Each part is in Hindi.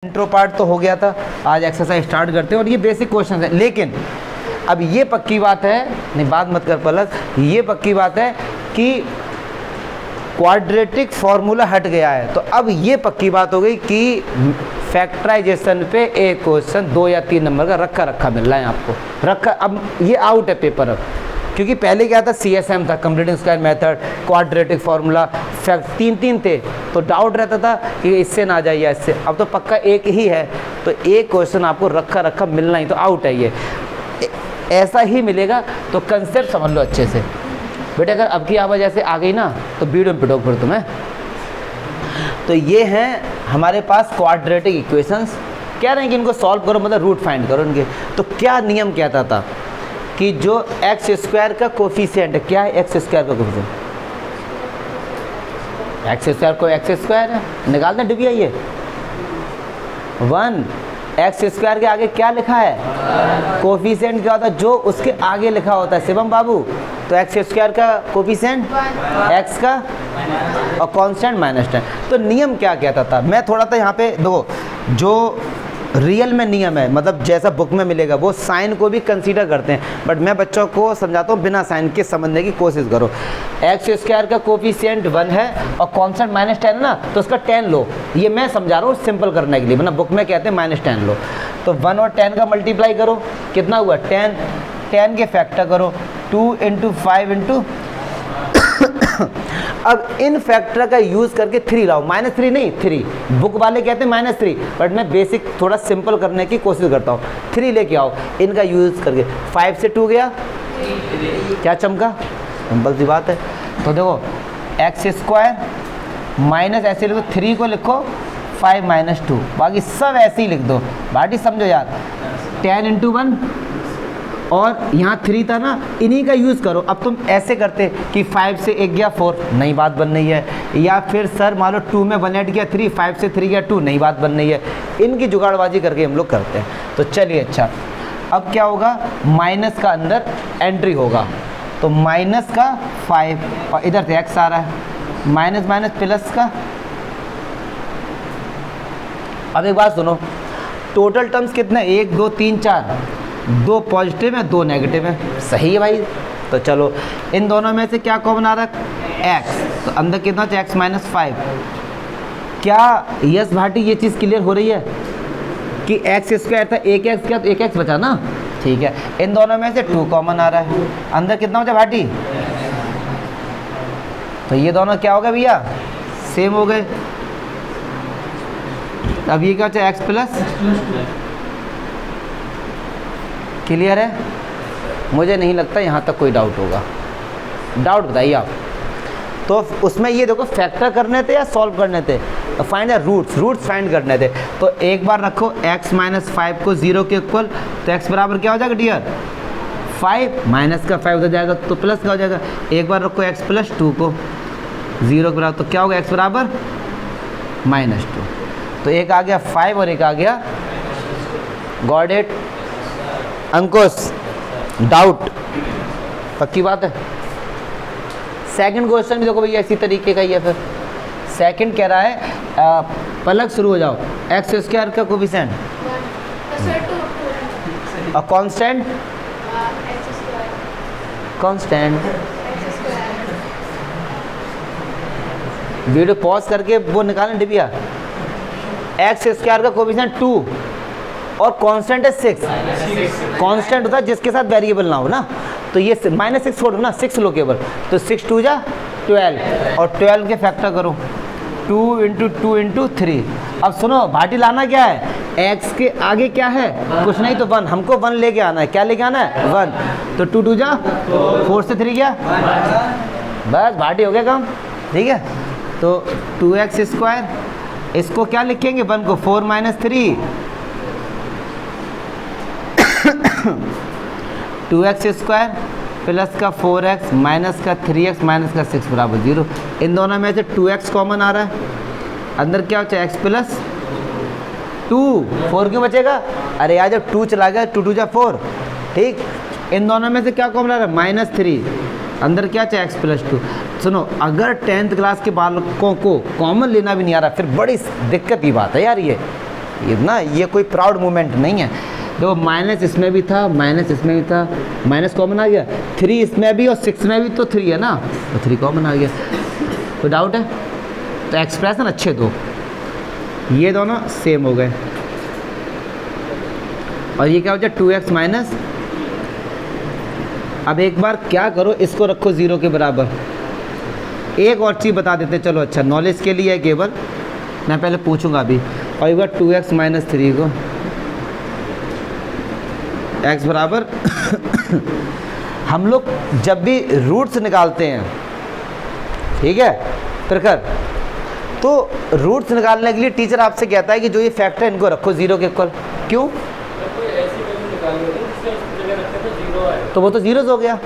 इंट्रो पार्ट तो हो गया था, आज एक्सरसाइज स्टार्ट करते हैं और ये बेसिक क्वेश्चन है। लेकिन अब ये पक्की बात है, नहीं बात मत कर पलक, ये पक्की बात है कि क्वाड्रेटिक फॉर्मूला हट गया है। तो अब ये पक्की बात हो गई कि फैक्टराइजेशन पे एक क्वेश्चन 2 या 3 नंबर का रखा मिल रहा है आपको, रखा। अब ये आउट है पेपर अब, क्योंकि पहले क्या था, CSM था, completing square method, quadratic formula, fact 3 थे, तो डाउट रहता था कि इससे ना जाइए इससे। अब तो पक्का एक ही है, तो एक क्वेश्चन आपको रखा मिलना ही, तो आउट है ये, ऐसा ही मिलेगा। तो कंसेप्ट समझ लो अच्छे से बेटा। अगर अब की आवाज़ ऐसे आ गई ना तो वीडियो में पिटो फिर तुम्हें। तो ये हैं हमारे पास क्वाड्रेटिक इक्वेशंस, कह रहे हैं कि इनको सॉल्व करो, मतलब रूट फाइंड करो इनके। तो क्या नियम कहता था कि जो एक्स स्क्वायर का कोफिशिएंट है, क्या है एक्स स्क्वायर का कोफिशिएंट, एक्स स्क्वायर को एक्स स्क्वायर है, निकाल दें डिविया ये 1। एक्स स्क्वायर के आगे क्या लिखा है, कोफिशिएंट क्या होता है, जो उसके आगे लिखा होता है शिवम बाबू। तो एक्स स्क्वायर का कोफिशिएंट एक्स का और कांस्टेंट -10। तो नियम क्या कहता था, मैं थोड़ा सा यहाँ पे दो, जो रियल में नियम है, मतलब जैसा बुक में मिलेगा वो साइन को भी कंसीडर करते हैं, बट मैं बच्चों को समझाता हूँ बिना साइन के समझने की कोशिश करो। एक्स स्क्वायर का कोफिशिएंट 1 है और कांस्टेंट -10 है ना, तो उसका 10 लो। ये मैं समझा रहा हूँ सिंपल करने के लिए, मतलब बुक में कहते हैं -10 लो। तो 1 और 10 का मल्टीप्लाई करो, कितना हुआ 10, 10 के फैक्टर करो 2 × 5 × अब इन फैक्टर का यूज करके 3 लाओ, -3 नहीं 3, बुक वाले कहते हैं -3, बट मैं बेसिक थोड़ा सिंपल करने की कोशिश करता हूँ। 3 लेके आओ इनका यूज करके, 5 से 2 गया, क्या चमका, सिंपल सी बात है। तो देखो एक्स स्क्वायर माइनस ऐसे लिखो, 3 को लिखो 5 - 2, बाकी सब ऐसे ही लिख दो। बाटी समझो यार, 10 × 1 और यहाँ 3 था ना, इन्हीं का यूज़ करो। अब तुम ऐसे करते कि 5 से 1 गया 4, नई बात बन रही है, या फिर सर मान लो 2 में 1 ऐड किया 3, 5 से 3 गया 2, नई बात बन रही है। इनकी जुगाड़बाजी करके हम लोग करते हैं। तो चलिए अच्छा, अब क्या होगा, माइनस का अंदर एंट्री होगा, तो माइनस का 5 और इधर से एक्स आ रहा है, माइनस माइनस प्लस का। अब एक बात सुनो, टोटल टर्म्स कितने, 1 2 3 4, 2 पॉजिटिव है 2 नेगेटिव है, सही है भाई। तो चलो इन दोनों में से क्या कॉमन आ रहा है, एक्स, तो अंदर कितना है x - 5। क्या यस भाटी ये चीज़ क्लियर हो रही है कि एक्स स्क्वायर था, एक एक्स क्या, तो एक एक्स बचा ना, ठीक है। इन दोनों में से 2 कॉमन आ रहा है, अंदर कितना बचा भाटी, तो ये दोनों क्या हो गए भैया, सेम हो गए। अब ये क्या बचा, एक्स प्लस, क्लियर है। मुझे नहीं लगता यहाँ तक कोई डाउट होगा, डाउट बताइए आप। तो उसमें ये देखो फैक्टर करने थे या सॉल्व करने थे, तो फाइंड द रूट्स फाइंड करने थे। तो एक बार रखो x - 5 को 0 के इक्वल, तो x बराबर क्या हो जाएगा डियर, 5, माइनस का 5 उधर जाएगा तो प्लस का हो जाएगा। एक बार रखो x + 2 को 0 के बराबर, तो क्या होगा x बराबर -2। तो एक आ गया 5 और एक आ गया, गॉट इट अंकुश, डाउट पक्की बात है। सेकंड क्वेश्चन भी देखो भैया इसी तरीके का ही है। फिर सेकंड कह रहा है पलक शुरू हो जाओ, एक्स स्क्वायर का कोफिशिएंट और कांस्टेंट, कांस्टेंट वीडियो पॉज करके वो निकालें डिबिया। एक्स स्क्वायर का कोफिशिएंट 2 और कांस्टेंट है 6। कांस्टेंट होता है जिसके साथ वेरिएबल ना हो ना, तो ये -6 छोड़ो ना, 6 लो केवल, तो 6 2 जा 12 और 12 के फैक्टर करो 2 × 2 × 3। अब सुनो भाटी लाना क्या है, x के आगे क्या है, कुछ नहीं तो 1, हमको 1 लेके आना है। क्या लेके आना है, 1, तो 2 2 जा 4 से 3 गया, बस भाटी हो गया काम, ठीक है। तो 2x², इसको क्या लिखेंगे, 1 को 4 - 3, 2x² प्लस का 4x माइनस का 3x माइनस का 6 बराबर 0। इन दोनों में से 2x कॉमन आ रहा है, अंदर क्या होता है x + 2, 4 क्यों बचेगा, अरे यार जब 2 चला गया 2 2 जा 4, ठीक। इन दोनों में से क्या कॉमन आ रहा है, -3, अंदर क्या चाहिए x + 2। सुनो अगर 10th क्लास के बालकों को कॉमन लेना भी नहीं आ रहा, फिर बड़ी दिक्कत की बात है यार ये। ये ना, ये कोई प्राउड मोमेंट नहीं है। देखो माइनस इसमें भी था, माइनस इसमें भी था, माइनस कॉमन आ गया, 3 इसमें भी और 6 में भी तो 3 है ना, तो 3 कॉमन आ गया। कोई डाउट है? तो एक्सप्रेशन अच्छे दो, ये दोनों सेम हो गए। और ये क्या हो जाए 2x माइनस, अब एक बार क्या करो, इसको रखो 0 के बराबर। एक और चीज़ बता देते चलो, अच्छा नॉलेज के लिए है केवल, मैं पहले पूछूंगा अभी। और एक बार 2x माइनस 3 को x बराबर हम लोग जब भी रूट्स निकालते हैं, ठीक है प्रखर, तो रूट्स निकालने के लिए टीचर आपसे कहता है कि जो ये फैक्टर है इनको रखो 0 के इक्वल। क्यों? तो वो तो जीरोस हो गया।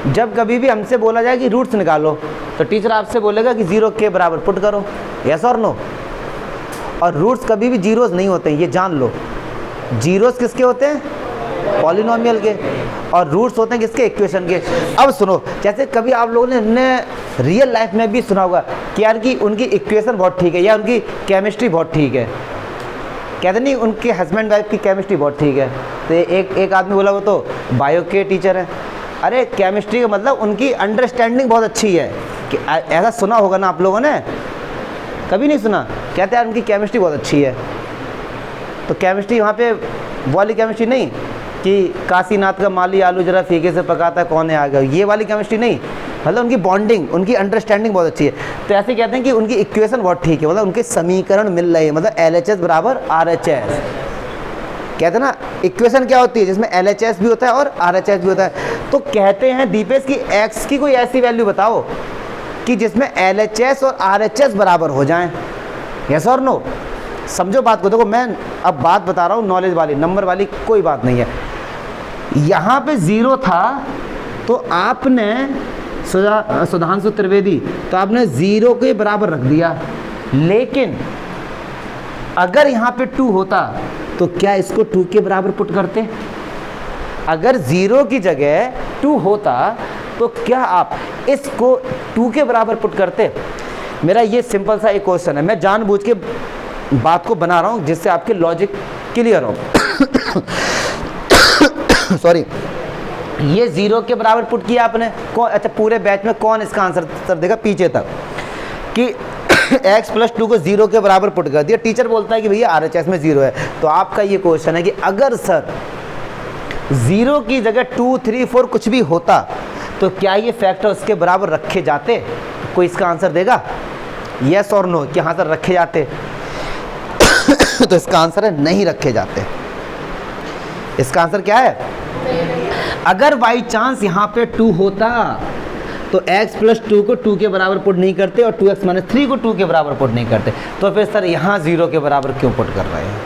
जब कभी भी हमसे बोला जाए कि रूट्स निकालो तो टीचर आपसे बोलेगा कि 0 के बराबर पुट करो, यस और नो। और रूट्स कभी भी जीरोस नहीं होते हैं, ये जान लो। जीरोस किसके होते हैं? पॉलिनोमियल के। और रूट्स होते हैं किसके? इक्वेशन के। अब सुनो, जैसे कभी आप लोगों ने रियल लाइफ में भी सुना होगा कि यार कि उनकी इक्वेशन बहुत ठीक है या उनकी केमिस्ट्री बहुत ठीक है, कहते नहीं उनके हस्बैंड वाइफ की केमिस्ट्री बहुत ठीक है। तो एक आदमी बोला वो तो बायो के टीचर है। अरे केमिस्ट्री का मतलब उनकी अंडरस्टैंडिंग बहुत अच्छी है, कि ऐसा सुना होगा ना आप लोगों ने, कभी नहीं सुना? कहते हैं उनकी केमिस्ट्री बहुत अच्छी है। तो केमिस्ट्री वहाँ पे वाली केमिस्ट्री नहीं कि काशीनाथ का माली आलू जरा फीके से पकाता कौन है आ गया, ये वाली केमिस्ट्री नहीं। मतलब उनकी बॉन्डिंग, उनकी अंडरस्टैंडिंग बहुत अच्छी है। तो ऐसे कहते हैं कि उनकी इक्वेशन बहुत ठीक है, मतलब उनके समीकरण मिल रहे हैं, मतलब LHS बराबर RHS। कहते हैं ना इक्वेशन क्या होती है जिसमें LHS भी होता है और RHS भी होता है। तो कहते हैं दीपेश की x की कोई ऐसी वैल्यू बताओ कि जिसमें LHS और RHS बराबर हो जाएं, यस और नो। समझो बात को। देखो मैं अब बात बता रहा हूँ नॉलेज वाली, नंबर वाली कोई बात नहीं है। यहाँ पे 0 था तो आपने सुधांशु त्रिवेदी, तो आपने 0 के बराबर रख दिया। लेकिन अगर यहाँ पे 2 होता तो क्या इसको 2 के बराबर पुट करते? अगर 0 की जगह 2 होता तो क्या आप इसको 2 के बराबर पुट करते? मेरा ये सिंपल सा एक क्वेश्चन है, मैं जानबूझ के बात को बना रहा हूँ जिससे आपके लॉजिक क्लियर हो। सॉरी, ये 0 के बराबर पुट किया आपने। कौन, अच्छा पूरे बैच में कौन इसका आंसर देगा पीछे तक कि x प्लस 2 को 0 के बराबर पुट कर दिया। टीचर बोलता है कि भैया RHS में 0 है। तो आपका ये क्वेश्चन है कि अगर सर 0 की जगह 2, 3, 4 कुछ भी होता तो क्या ये फैक्टर उसके बराबर रखे जाते? कोई इसका आंसर देगा यस और नो कि हाँ सर रखे जाते? तो इसका आंसर है नहीं रखे जाते। इसका आंसर क्या है? अगर बाई चांस यहाँ पे 2 होता तो x प्लस 2 को 2 के बराबर पुट नहीं करते और 2x माइनस 3 को 2 के बराबर पुट नहीं करते। तो फिर सर यहाँ 0 के बराबर क्यों पुट कर रहे हैं?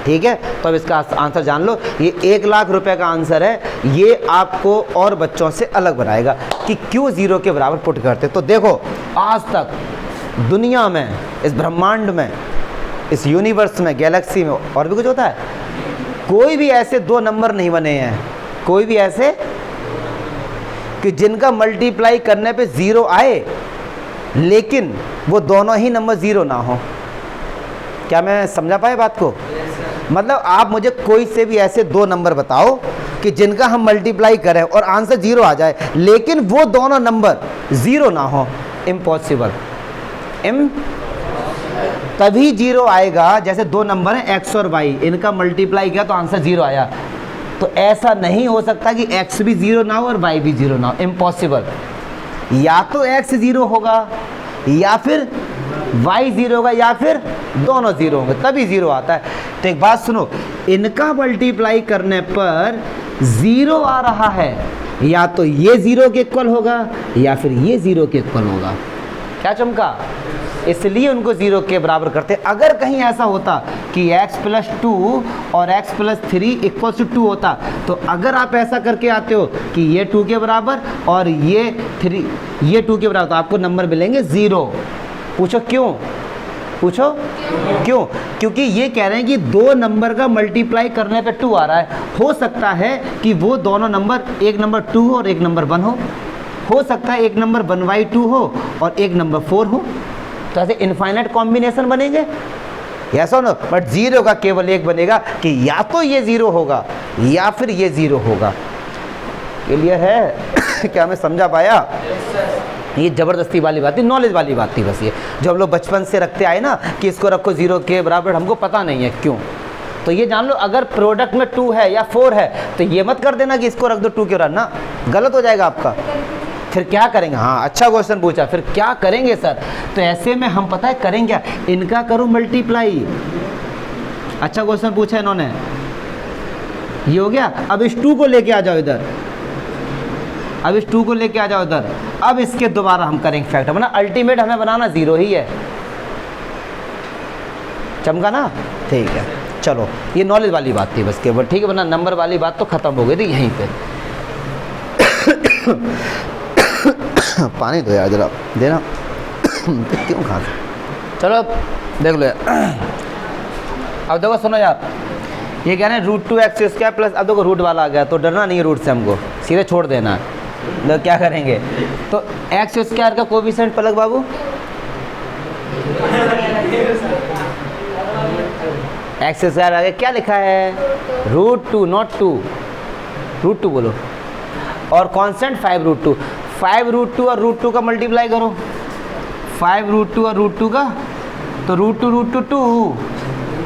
ठीक है, तो अब इसका आंसर जान लो। ये 1 लाख रुपए का आंसर है। ये आपको और बच्चों से अलग बनाएगा कि क्यों 0 के बराबर पुट करते। तो देखो आज तक दुनिया में, इस ब्रह्मांड में, इस यूनिवर्स में, गैलेक्सी में और भी कुछ होता है, कोई भी ऐसे 2 नंबर नहीं बने हैं, कोई भी ऐसे कि जिनका मल्टीप्लाई करने पे 0 आए लेकिन वो दोनों ही नंबर 0 ना हो। क्या मैं समझा पाए बात को? मतलब आप मुझे कोई से भी ऐसे 2 नंबर बताओ कि जिनका हम मल्टीप्लाई करें और आंसर 0 आ जाए लेकिन वो दोनों नंबर 0 ना हो। इम्पॉसिबल। तभी 0 आएगा जैसे 2 नंबर हैं x और y, इनका मल्टीप्लाई किया तो आंसर 0 आया। तो ऐसा नहीं हो सकता कि x भी 0 ना हो और y भी 0 ना हो। इम्पॉसिबल। या तो x 0 होगा या फिर y 0 होगा या फिर दोनों 0 होंगे, तभी 0 आता है। तो एक बात सुनो, इनका मल्टीप्लाई करने पर 0 आ रहा है, या तो ये 0 के इक्वल होगा या फिर ये 0 के इक्वल होगा। क्या चमका? इसलिए उनको 0 के बराबर करते। अगर कहीं ऐसा होता कि x प्लस 2 और x प्लस 3 इक्वल टू 2 होता, तो अगर आप ऐसा करके आते हो कि ये 2 के बराबर और ये 2 के बराबर, तो आपको नंबर मिलेंगे 0। पूछो क्यों? पूछो क्यों? क्योंकि ये कह रहे हैं कि 2 नंबर का मल्टीप्लाई करने पे 2 आ रहा है। हो सकता है कि वो दोनों नंबर, एक नंबर 2 हो और एक नंबर 1 हो सकता है एक नंबर 1/2 हो और एक नंबर 4 हो तो ऐसे इनफाइनाइट कॉम्बिनेशन बनेंगे, यस और नो। बट जीरो का केवल एक बनेगा कि या तो ये जीरो होगा या फिर ये जीरो होगा। क्लियर है? क्या मैं समझा पाया? ये ज़बरदस्ती वाली बात थी, नॉलेज वाली बात थी बस। ये जो हम लोग बचपन से रखते आए ना कि इसको रखो जीरो के बराबर, हमको पता नहीं है क्यों। तो ये जान लो, अगर प्रोडक्ट में 2 है या 4 है तो ये मत कर देना कि इसको रख दो 2 के बराबर, ना, गलत हो जाएगा आपका। फिर क्या करेंगे? हाँ, अच्छा क्वेश्चन पूछा, फिर क्या करेंगे सर? तो ऐसे में हम पता है करेंगे क्या, इनका करो मल्टीप्लाई। अच्छा क्वेश्चन पूछा इन्होंने, ये हो गया। अब इस 2 को लेके आ जाओ इधर, अब इस 2 को लेके आ जाओ इधर। अब इसके दोबारा हम करेंगे फैक्टर, वरना अल्टीमेट हमें बनाना 0 ही है। चमका ना? ठीक है, चलो ये नॉलेज वाली बात थी बस केवल, ठीक है, वरना नंबर वाली बात तो खत्म हो गई थी यहीं पे। पानी दो यार जरा, देना। क्यों खा? चलो अब देख लो यार। अब देखो सुनो यार, ये कह रहे हैं √2x² प्लस, अब देखो रूट वाला आ गया तो डरना नहीं है रूट से, हमको सीधे छोड़ देना है। तो क्या करेंगे, तो x² का कोफिशिएंट पलक बाबू, x² आगे क्या लिखा है, √2 नॉट 2, √2 बोलो। और कांस्टेंट 5√2, 5√2 और √2 का मल्टीप्लाई करो, 5√2 और √2 का, तो √2 2,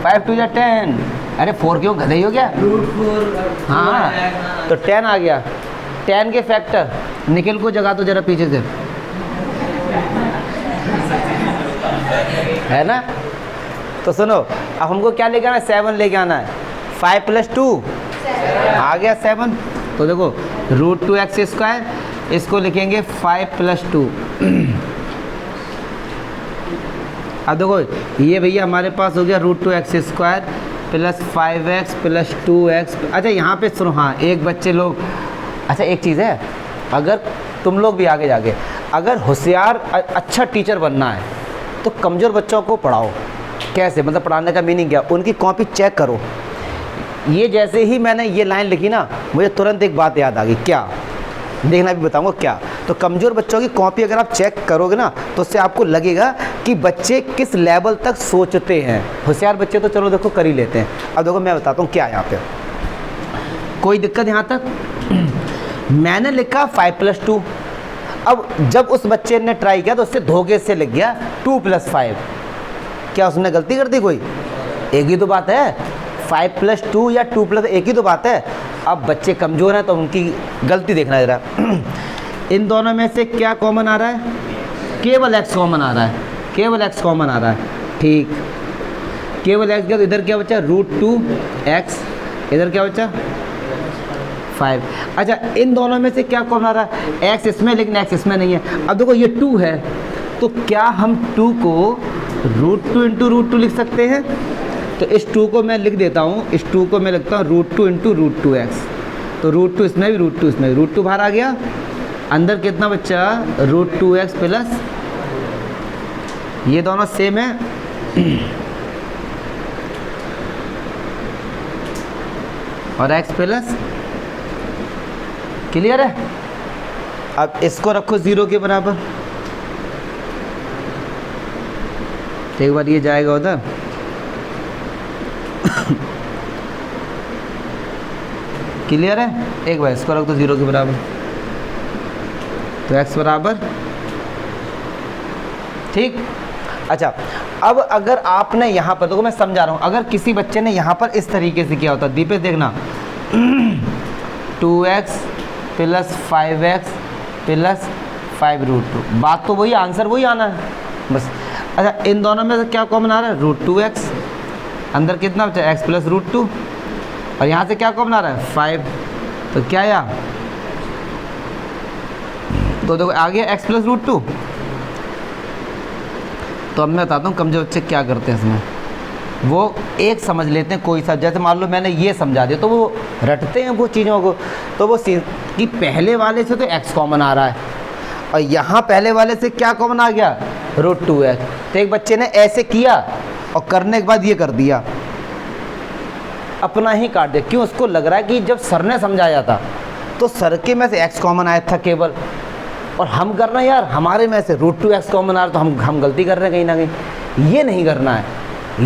5 2 10। अरे 4 क्यों, गधे ही हो गया? हाँ, तो 10 आ गया। 10 के फैक्टर, निखिल को जगा तो जरा पीछे से, है ना? तो सुनो, अब हमको क्या लेके आना है, 7 लेके आना है। 5 + 2 आ गया 7। तो देखो √2x², इसको लिखेंगे 5 + 2। अब देखो ये भैया हमारे पास हो गया √2x² plus 5x plus 2x। अच्छा यहाँ पे सुनो, हाँ एक बच्चे लोग, अच्छा एक चीज़ है, अगर तुम लोग भी आगे जाके अगर होशियार अच्छा टीचर बनना है तो कमज़ोर बच्चों को पढ़ाओ। कैसे, मतलब पढ़ाने का मीनिंग क्या, उनकी कॉपी चेक करो। ये जैसे ही मैंने ये लाइन लिखी ना, मुझे तुरंत एक बात याद आ गई, क्या, देखना भी बताऊंगा क्या। तो कमज़ोर बच्चों की कॉपी अगर आप चेक करोगे ना तो उससे आपको लगेगा कि बच्चे किस लेवल तक सोचते हैं। होशियार बच्चे तो चलो देखो कर ही लेते हैं। अब देखो मैं बताता हूँ क्या है यहाँ पे, कोई दिक्कत यहाँ तक? मैंने लिखा 5 + 2। अब जब उस बच्चे ने ट्राई किया तो उससे धोखे से लिख गया 2 + 5। क्या उसने गलती कर दी कोई? एक ही तो बात है, 5 + 2 या 2 + एक ही तो बात है। अब बच्चे कमज़ोर हैं तो उनकी गलती देखना जरा। इन दोनों में से क्या कॉमन आ रहा है? केवल x कॉमन आ रहा है, केवल x कॉमन आ रहा है, ठीक। केवल x गया तो इधर क्या बचा, √2x, इधर क्या बचा 5। अच्छा इन दोनों में से क्या कॉमन आ रहा है, x इसमें, लेकिन x इसमें नहीं है। अब देखो ये 2 है, तो क्या हम 2 को √2 × √2 लिख सकते हैं? तो इस 2 को मैं लिख देता हूँ, इस 2 को मैं लिखता हूँ √2 × √2x। तो √2 इसमें भी, √2 इसमें भी, √2 बाहर आ गया, अंदर कितना बच्चा, √2x प्लस, ये दोनों सेम है, और x प्लस, क्लियर है? अब इसको रखो 0 के बराबर, एक बार ये जाएगा उधर, क्लियर है? एक बार इसको रख दो 0 के बराबर, तो x बराबर, ठीक। अच्छा अब अगर आपने यहाँ पर, देखो मैं समझा रहा हूँ, अगर किसी बच्चे ने यहाँ पर इस तरीके से किया होता, दीपेश देखना 2x प्लस 5x प्लस 5√2, बात तो वही, आंसर वही आना है बस। अच्छा इन दोनों में से क्या कॉमन आ रहा है, √2x, अंदर कितना बचा, x प्लस √2, और यहाँ से क्या कॉमन आ रहा है 5, तो क्या आया, तो देखो आ गया x प्लस √2। तो अब मैं बताता हूँ कमजोर बच्चे क्या करते हैं इसमें, वो एक समझ लेते हैं कोई सा, जैसे मान लो मैंने ये समझा दिया तो वो रटते हैं वो चीज़ों को, तो वो कि पहले वाले से तो x कॉमन आ रहा है और यहाँ पहले वाले से क्या कॉमन आ गया, √2x। तो एक बच्चे ने ऐसे किया और करने के बाद ये कर दिया, अपना ही काट दिया। क्यों? उसको लग रहा है कि जब सर ने समझाया था तो सर के में से x कॉमन आया था केवल, और हम करना यार हमारे में से √2x कॉमन आ रहा तो हम गलती कर रहे हैं कहीं ना कहीं। ये नहीं करना है,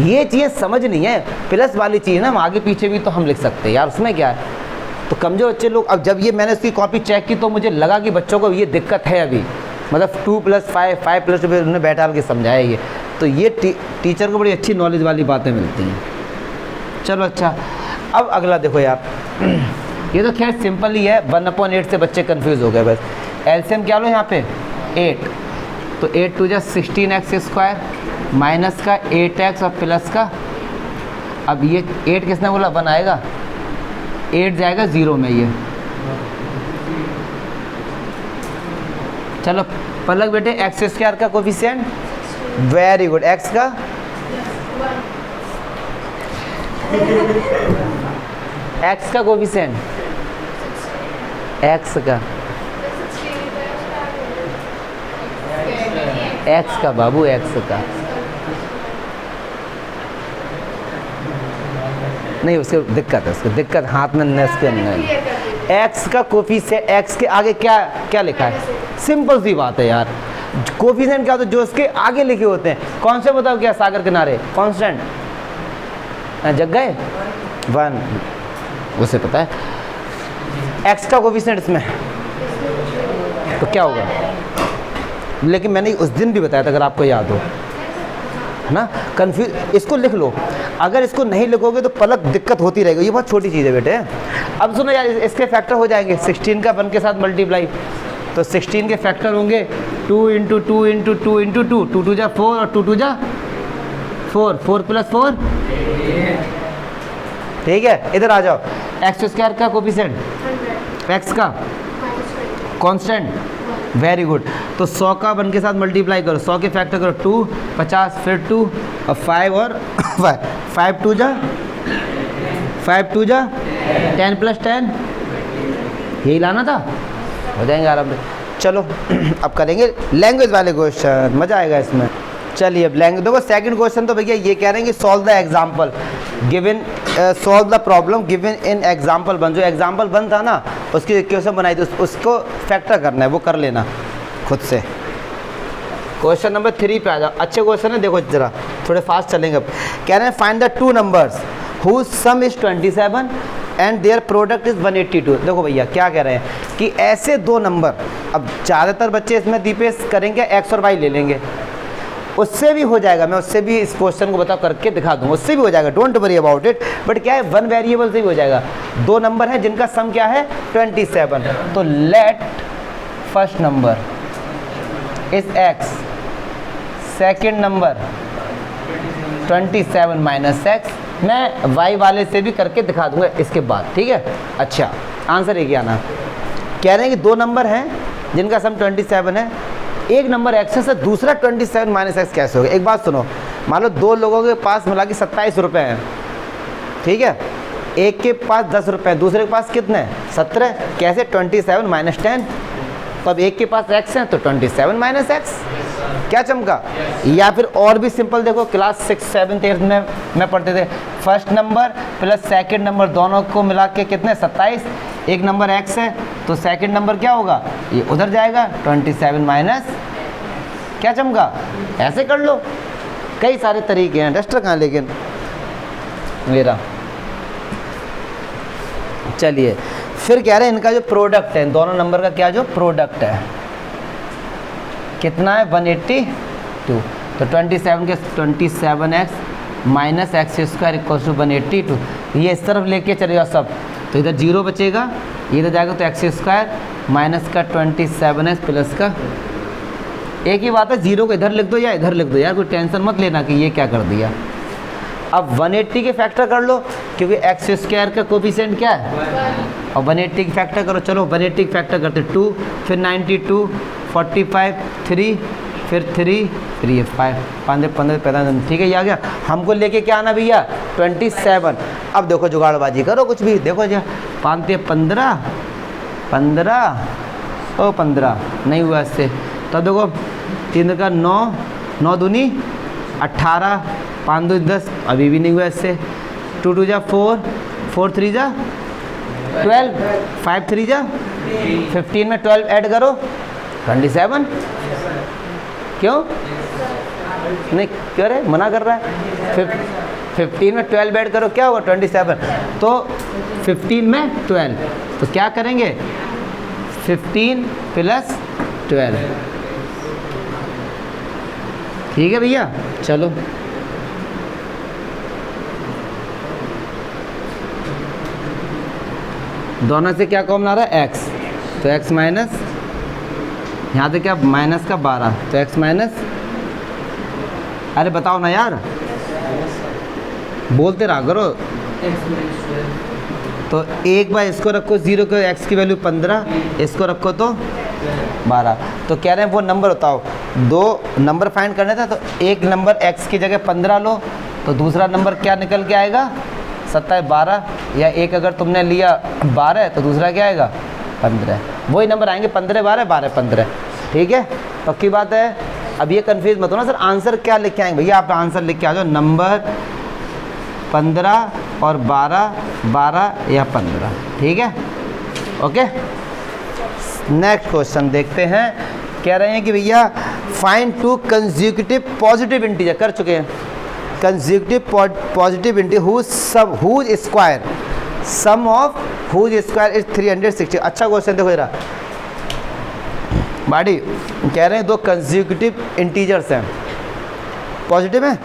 ये चीज़ समझ नहीं है। प्लस वाली चीज़ ना हम आगे पीछे भी तो हम लिख सकते हैं यार, उसमें क्या है। तो कमज़ोर बच्चे लोग, अब जब ये मैंने इसकी कॉपी चेक की तो मुझे लगा कि बच्चों को ये दिक्कत है अभी, मतलब 2 + 5 5 + 2 उन्होंने बैठा के समझाया ये, तो ये टीचर को बड़ी अच्छी नॉलेज वाली बातें मिलती हैं। चलो अच्छा, अब अगला देखो यार, ये तो खैर सिंपल ही है, 1/8 से बच्चे कंफ्यूज हो गए बस। एलसीएम क्या लो यहाँ पे 8, तो 8 × 2 = 16x² माइनस का 8x और प्लस का, अब ये 8 किसने बोला 1 आएगा, 8 जाएगा 0 में ये। चलो पलक बेटे x² का कोफिशिएंट, वेरी गुड, x का x का कोफिशिएंट, x का x का बाबू x का नहीं, उसके दिक्कत है, उसको दिक्कत हाथ में इसके नहीं। x का कोफिशिएंट, x के आगे क्या क्या लिखा है, सिंपल सी बात है यार। कोफिशिएंट क्या होता है, जो उसके आगे लिखे होते हैं। कौन से बताओ क्या, सागर किनारे कांस्टेंट जग गए 1, उसे पता है x का कोफिशिएंट इसमें, तो क्या होगा। लेकिन मैंने उस दिन भी बताया था, अगर आपको याद हो ना, कंफ्यूज, इसको लिख लो। अगर इसको नहीं लिखोगे तो पलक दिक्कत होती रहेगी, ये बहुत छोटी चीज़ है बेटे। अब सुनो यार, इसके फैक्टर हो जाएंगे 16 का 1 के साथ मल्टीप्लाई, तो 16 के फैक्टर होंगे 2 × 2 × 2 × 2, 2 × 2 = 4 और 2 × 2 = 4, 4 + 4, ठीक है। इधर आ जाओ, x² का कोफिशिएंट, x का कांस्टेंट, वेरी गुड। तो 100 का 1 के साथ मल्टीप्लाई करो, 100 के फैक्टर करो 2, 50, फिर 2 और 5 और 5, 5 × 2 = 10 + 10, यही लाना था, हो जाएंगे आराम से। चलो अब करेंगे लैंग्वेज वाले क्वेश्चन, मज़ा आएगा इसमें। चलिए अब लैंग्वेज देखो, सेकंड क्वेश्चन तो भैया ये कह रहे हैं कि solve the example given, solve the problem given in example 1। जो एग्जाम्पल 1 था ना, उसकी इक्वेशन बनाई थी, उसको फैक्टर करना है, वो कर लेना खुद से। क्वेश्चन नंबर 3 पे आ जाओ, अच्छे क्वेश्चन है, देखो जरा थोड़े फास्ट चलेंगे। अब कह रहे हैं find the 2 numbers whose sum is 27 and their product is 182। देखो भैया क्या कह रहे हैं कि ऐसे 2 नंबर, अब ज़्यादातर बच्चे इसमें दीपेश करेंगे x और y ले लेंगे, उससे भी हो जाएगा, मैं उससे भी इस क्वेश्चन को बताओ करके दिखा दूँ, उससे भी हो जाएगा, don't worry about it. But क्या है, 1 वेरिएबल से भी हो जाएगा। 2 नंबर हैं जिनका सम क्या है 27, तो let first number is x, second number 27 minus x, मैं y वाले से भी करके दिखा दूंगा इसके बाद, ठीक है। अच्छा आंसर एक ही आना, कह रहे हैं कि 2 नंबर हैं जिनका सम 27 है, एक नंबर x है, दूसरा 27 माइनस x कैसे होगा। एक बात सुनो, मान लो 2 लोगों के पास मिला के 27 रुपये हैं, ठीक है, एक के पास 10 रुपये, दूसरे के पास कितने 17, कैसे 27 माइनस 10, तो अब एक के पास x है तो 27 माइनस x, क्या चमका। या फिर और भी सिंपल देखो, क्लास 6, 7, 8 में पढ़ते थे, first number plus second number दोनों को मिला के कितने 27, एक नंबर x है तो सेकंड नंबर क्या होगा, ये उधर जाएगा 27 माइनस, क्या चमका। ऐसे कर लो, कई सारे तरीके हैं, डस्टर कहाँ लेकिन मेरा। चलिए फिर कह रहे हैं इनका जो प्रोडक्ट है, दोनों नंबर का क्या जो प्रोडक्ट है कितना है 182, तो 27 के 27x माइनस x² = 182, ये इस तरफ लेके चले जाओ सब, तो इधर 0 बचेगा, ये इधर जाएगा तो x² माइनस का 27x प्लस का, एक ही बात है 0 को इधर लिख दो या इधर लिख दो यार, कोई टेंशन मत लेना कि ये क्या कर दिया। अब 180 के फैक्टर कर लो, क्योंकि x² का कोफिशिएंट क्या है, और 180 के फैक्टर करो। चलो 180 के फैक्टर करते 2, फिर 92, 45, 3, फिर 3, फिर ये 5, 5, 15, 15, ठीक है, ये आ गया। हमको लेके क्या आना भैया 27। अब देखो जुगाड़बाजी करो कुछ भी, देखो जी 5, 15, 15 ओ 15 नहीं हुआ इससे, तब देखो 3 का 9, 9 दूनी 18, 5 2 10, अभी भी नहीं हुआ इससे, 2 2 जा 4, 4 3 जा 12, 5 3 जा 15 में 12 ऐड करो, 27 क्यों नहीं क्यों रे मना कर रहा है? 15 में 12 ऐड करो क्या होगा 27, तो 15 में 12, तो क्या करेंगे 15 + 12। ठीक है भैया, चलो दोनों से क्या कॉमन आ रहा है x, तो x माइनस यहाँ से क्या माइनस का 12, तो x माइनस, अरे बताओ ना यार, बोलते रहा करो। तो एक बार इसको रखो 0 को, x की वैल्यू 15, इसको रखो तो 12। तो कह रहे हैं वो नंबर बताओ, दो नंबर फाइंड करने था, तो एक नंबर x की जगह 15 लो, तो दूसरा नंबर क्या निकल के आएगा 27 12, या एक अगर तुमने लिया 12 तो दूसरा क्या आएगा 15, वही नंबर आएंगे 15 12 12 15। ठीक है, पक्की बात है। अब ये कंफ्यूज मत हो ना सर, आंसर क्या लिख के आएंगे भैया, आप आंसर लिख के आ जाओ, नंबर 15 और 12 12 या 15। ठीक है, ओके। नेक्स्ट क्वेश्चन देखते हैं, कह रहे हैं कि भैया फाइंड 2 कंसेक्यूटिव पॉजिटिव इंटीजर, कर चुके हैं, consecutive positive integer whose square sum of whose square is 360। अच्छा क्वेश्चन देखो जरा बाडी, कह रहे हैं 2 कंसेक्यूटिव इंटीजर्स हैं, पॉजिटिव है,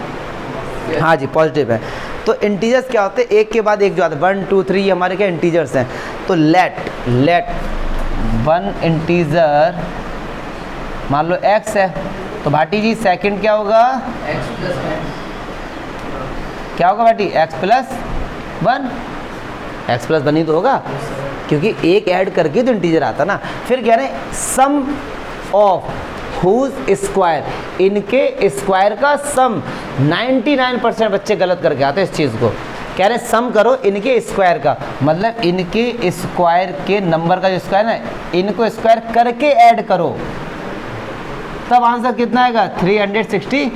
हाँ जी पॉजिटिव है। तो इंटीजर्स क्या होते हैं, एक के बाद एक जो आते हैं, 1 2 3 ये हमारे क्या इंटीजर्स हैं। तो लेट 1 इंटीजर मान लो x है, तो भाटी जी सेकंड क्या होगा क्या होगा भाटी x + 1, x + 1 ही तो होगा, क्योंकि एक ऐड करके तो इंटीजर आता ना। फिर कह रहे हैं सम ऑफ हुज स्क्वायर, इनके स्क्वायर का सम। 99% बच्चे गलत करके आते हैं इस चीज़ को, कह रहे हैं सम करो इनके स्क्वायर का, मतलब इनके स्क्वायर के नंबर का जो स्क्वायर है इनको स्क्वायर करके ऐड करो, तब आंसर कितना आएगा 360।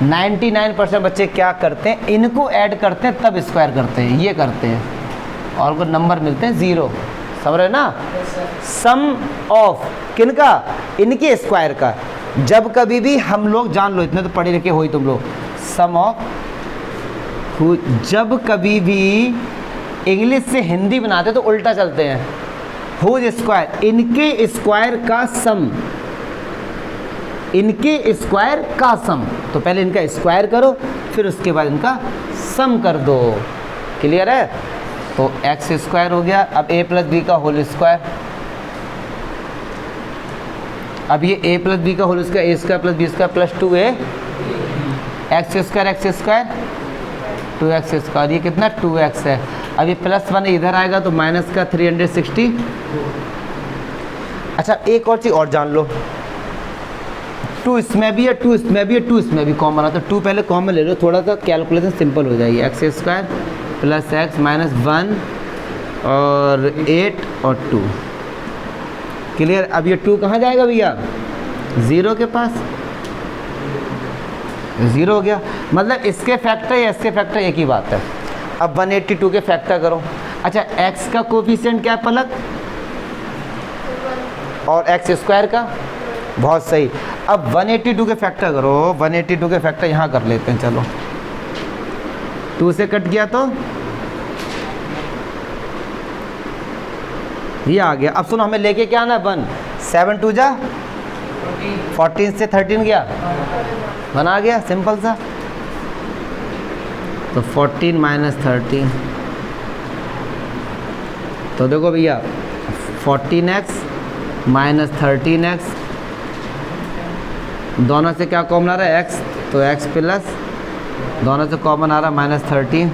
99% बच्चे क्या करते हैं, इनको ऐड करते हैं तब स्क्वायर करते हैं, ये करते हैं, और को नंबर मिलते हैं 0। समझ रहे ना, सम ऑफ किनका, इनके स्क्वायर का। जब कभी भी हम लोग जान लो, इतने तो पढ़े लिखे हो ही तुम लोग, सम ऑफ, जब कभी भी इंग्लिश से हिंदी बनाते तो उल्टा चलते हैं, हुज स्क्वायर, इनके स्क्वायर का सम, इनके स्क्वायर का सम। तो पहले इनका स्क्वायर करो, फिर उसके बाद इनका सम कर दो। क्लियर है, तो एक्स स्क्वायर हो गया। अब a + b का होल स्क्वायर, अब ये a + b का whole square, a² + b² + 2a, x square 2x², ये कितना 2x है। अब ये +1 इधर आएगा तो माइनस का 360। अच्छा एक और चीज़ और जान लो, 2 इसमें भी है, 2 इसमें भी है, 2 इसमें भी कॉमन आता है। 2 पहले कॉमन ले लो, थोड़ा सा कैलकुलेशन सिंपल हो जाएगी। x² + x - 1 और 8 और 2। क्लियर। अब ये 2 कहाँ जाएगा भैया, 0 के पास, 0 हो गया। मतलब इसके फैक्टर या इसके फैक्टर एक ही बात है। अब 182 के फैक्टर करो। अच्छा x का कोफिशिएंट क्या है पलक, और x² का, बहुत सही। अब 182 के फैक्टर करो, 182 के फैक्टर यहाँ कर लेते हैं, चलो 2 से कट गया तो ये आ गया। अब सुनो हमें लेके क्या आना है 1, 7 2 जा 14 से 13 गया, 1 आ गया, सिंपल सा। तो 14 - 13, तो देखो भैया 14x - 13x, दोनों से क्या कॉमन आ रहा है x, तो x प्लस दोनों से कॉमन आ रहा है -13।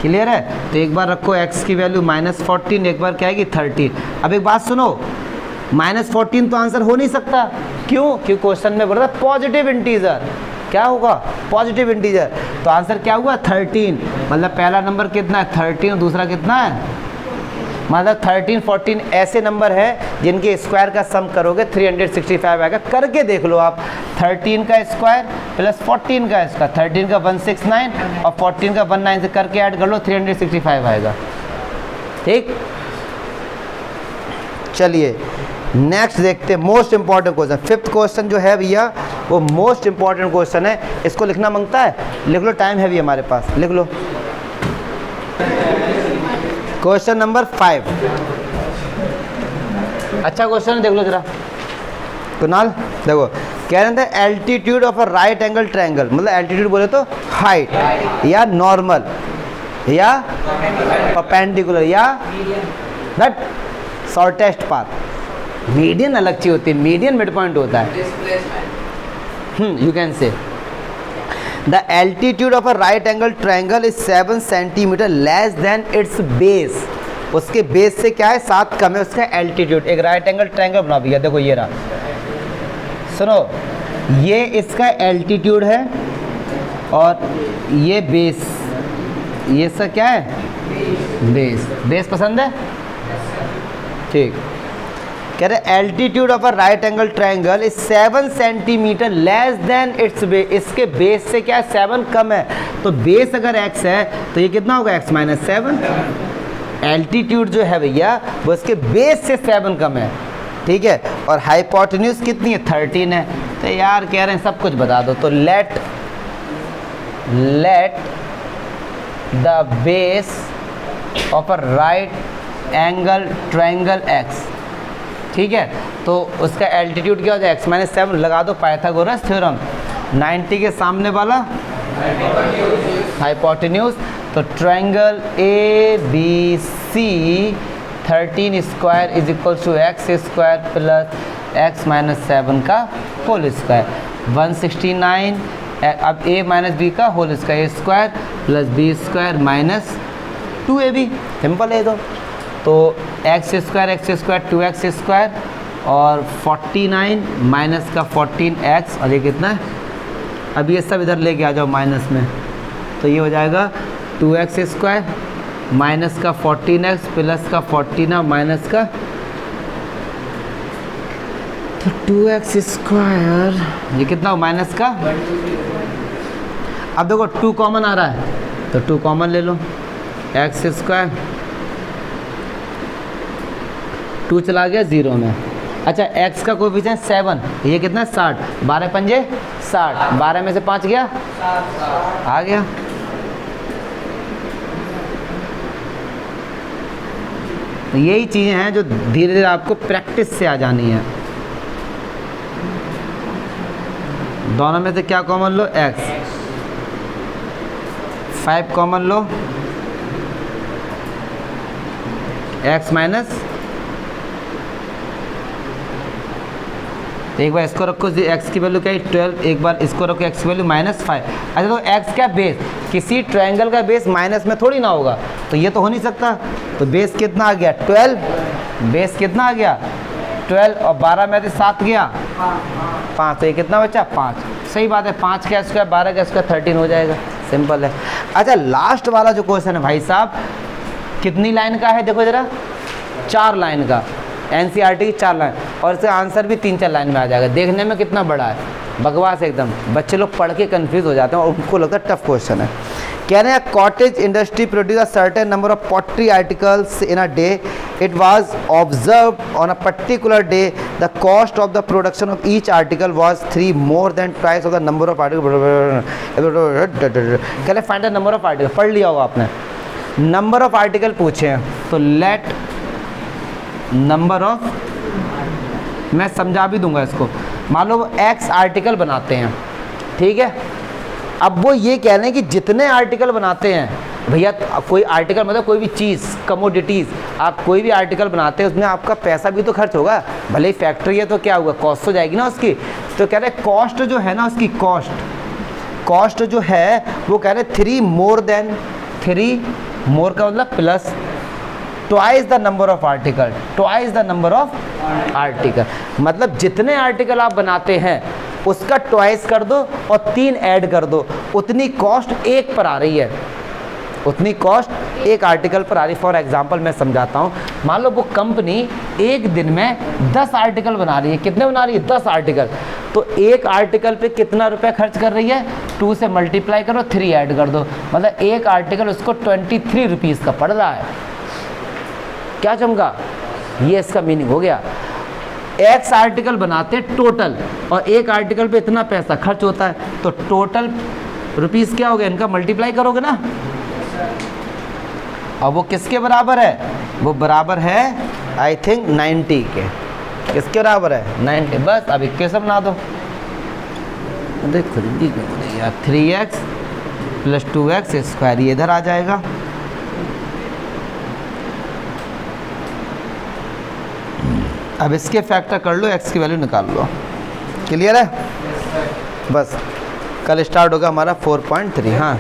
क्लियर है। तो एक बार रखो x की वैल्यू -14, एक बार क्या आएगी 13। अब एक बात सुनो, -14 तो आंसर हो नहीं सकता, क्यों, क्योंकि क्वेश्चन में बोल रहा है पॉजिटिव इंटीजर, क्या होगा पॉजिटिव इंटीजर, तो आंसर क्या हुआ 13। मतलब पहला नंबर कितना है 13 और दूसरा कितना है मतलब 13 14 ऐसे नंबर है जिनके स्क्वायर का सम करोगे 365 आएगा। करके देख लो आप, 13 का स्क्वायर प्लस 14 का स्क्वायर, 13 का 169 और 14 का 19 से करके ऐड कर लो 365 आएगा। ठीक, चलिए नेक्स्ट देखते हैं most important question. Fifth question जो है भैया वो मोस्ट इंपॉर्टेंट क्वेश्चन है, इसको लिखना मांगता है, लिख लो, टाइम है भी हमारे पास, लिख लो। क्वेश्चन नंबर 5, अच्छा क्वेश्चन है, देख लो जरा कुणाल। देखो कह रहे थे altitude of a right angle triangle, मतलब एल्टीट्यूड बोले तो हाइट या नॉर्मल या परपेंडिकुलर या दैट शॉर्टेस्ट पाथ। मीडियन अलग चीज होती है, मीडियन मिड पॉइंट होता है। You can say the altitude of a right angle triangle is 7 centimetre less than it's base. उसके बेस से क्या है, 7 कम है उसका एल्टीट्यूड। एक राइट एंगल ट्रायंगल बना भैया, देखो ये रहा, सुनो, ये इसका एल्टीट्यूड है और ये बेस, ये इसका क्या है, बेस। बेस पसंद है, ठीक। कह रहे altitude of a right angle triangle is 7 centimetre less than it's base. इसके बेस से क्या है, 7 कम है, तो बेस अगर x है तो ये कितना होगा, x माइनस 7। एल्टीट्यूड जो है भैया वो इसके बेस से 7 कम है, ठीक है। और हाइपोटेन्यूज कितनी है, 13 है। तो यार कह रहे हैं सब कुछ बता दो, तो let the base of a right angle triangle x, ठीक है। तो उसका एल्टीट्यूड क्या हो जाए, x माइनस 7 लगा दो, पाइथागोरस थ्योरम। 90 के सामने वाला हाइपोटेन्यूज, तो triangle ABC 13 square is equal to x square plus x minus 7 का होल स्क्वायर 169। अब a माइनस b का whole square, a square plus b square minus 2ab, simple है। तो x स्क्वायर 2x स्क्वायर और 49 माइनस का 14x, और ये कितना है, अब ये सब इधर लेके आ जाओ माइनस में, तो ये हो जाएगा 2x स्क्वायर माइनस का 14x प्लस का 14 माइनस का, तो 2x स्क्वायर, ये कितना हो माइनस का, अब देखो 2 कॉमन आ रहा है तो 2 कॉमन ले लो, x स्क्वायर 2 चला गया 0 में। अच्छा x का कोएफिशिएंट 7, ये कितना 60, 12 पंजे 60, 12 में से 5 गया, आ गया। तो यही चीज़ें हैं जो धीरे धीरे आपको प्रैक्टिस से आ जानी है। दोनों में से क्या कॉमन लो, x, 5 कॉमन लो, x माइनस, एक बार इसको रखो, x की वैल्यू क्या है 12, एक बार इसको रखो x की वैल्यू -5। अच्छा तो x क्या बेस, किसी ट्रायंगल का बेस माइनस में थोड़ी ना होगा, तो ये तो हो नहीं सकता। तो बेस कितना आ गया 12, बेस कितना आ गया 12, और 12 में से 7 गया 5, तो ये कितना बचा 5। सही बात है, 5 का स्क्वायर 12 का स्क्वायर 13 हो जाएगा, सिंपल है। अच्छा लास्ट वाला जो क्वेश्चन है भाई साहब, कितनी लाइन का है, देखो जरा, 4 लाइन का, NCERT की 4 लाइन, और इसका आंसर भी 3-4 लाइन में आ जाएगा। देखने में कितना बड़ा है, बकवास एकदम, बच्चे लोग पढ़ के कंफ्यूज हो जाते हैं और उनको लगता है टफ क्वेश्चन है। कह रहे हैं cottage industry produce a certain number of pottery articles in a day, it was observed on a particular day the cost of the production of each article was 3 more than twice of the number of article. कह रहे find the number of article, पढ़ लिया होगा आपने, नंबर ऑफ आर्टिकल पूछे हैं, तो लेट नंबर ऑफ, मैं समझा भी दूंगा इसको, मान लो x आर्टिकल बनाते हैं, ठीक है। अब वो ये कह रहे हैं कि जितने आर्टिकल बनाते हैं भैया, कोई आर्टिकल मतलब कोई भी चीज़, कमोडिटीज़, आप कोई भी आर्टिकल बनाते हैं उसमें आपका पैसा भी तो खर्च होगा, भले ही फैक्ट्री है तो क्या होगा, कॉस्ट तो जाएगी ना उसकी। तो कह रहे कॉस्ट जो है ना उसकी, कॉस्ट जो है वो कह रहे 3 मोर देन, 3 मोर का मतलब plus, twice the number of article, twice the number of article, मतलब जितने आर्टिकल आप बनाते हैं उसका ट्वाइस कर दो और 3 ऐड कर दो, उतनी कॉस्ट 1 पर आ रही है, उतनी कॉस्ट एक आर्टिकल पर आ रही। फॉर एग्जांपल मैं समझाता हूँ। मान लो वो कंपनी एक दिन में 10 आर्टिकल बना रही है। कितने बना रही है? 10 आर्टिकल। तो एक आर्टिकल पे कितना रुपया खर्च कर रही है? 2 से मल्टीप्लाई करो, 3 ऐड कर दो, मतलब एक आर्टिकल उसको 23 रुपीज़ का पड़ रहा है। क्या चमका? ये इसका मीनिंग हो गया। एक्स आर्टिकल बनाते टोटल, और एक आर्टिकल पे इतना पैसा खर्च होता है, तो टोटल रुपीस क्या हो गया इनका? मल्टीप्लाई करोगे ना। और वो किसके बराबर है? वो बराबर है आई थिंक 90 के। किसके बराबर है? 90। बस अब इक्वेशन बना दो। देखो यार 3x प्लस 2x स्क्वायर, ये इधर आ जाएगा। अब इसके फैक्टर कर लो, x की वैल्यू निकाल लो। क्लियर है? बस कल स्टार्ट होगा हमारा 4.3। हाँ